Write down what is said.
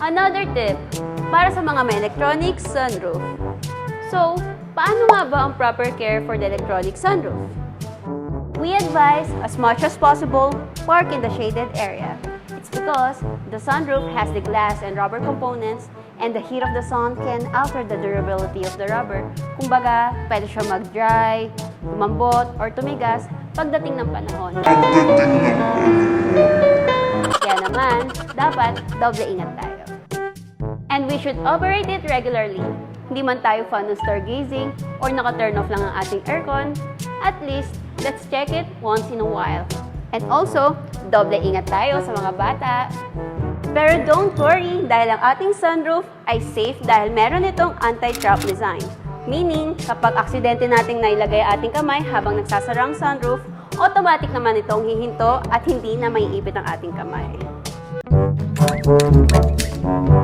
Another tip, para sa mga may electronic sunroof. So, paano nga ba ang proper care for the electronic sunroof? We advise, as much as possible, park in the shaded area. It's because the sunroof has the glass and rubber components and the heat of the sun can alter the durability of the rubber. Kumbaga, pwede siya mag-dry, lumambot, or tumigas pagdating ng panahon. Kaya naman, dapat doble ingat tayo. And we should operate it regularly. Hindi man tayo fan ng stargazing or naka-turn off lang ang ating aircon, at least, let's check it once in a while. And also, doble ingat tayo sa mga bata. Pero don't worry, dahil ang ating sunroof ay safe dahil meron itong anti-trap design. Meaning, kapag aksidente nating nailagay ating kamay habang nagsasara ang sunroof, automatic naman itong hihinto at hindi na maiipit ang ating kamay.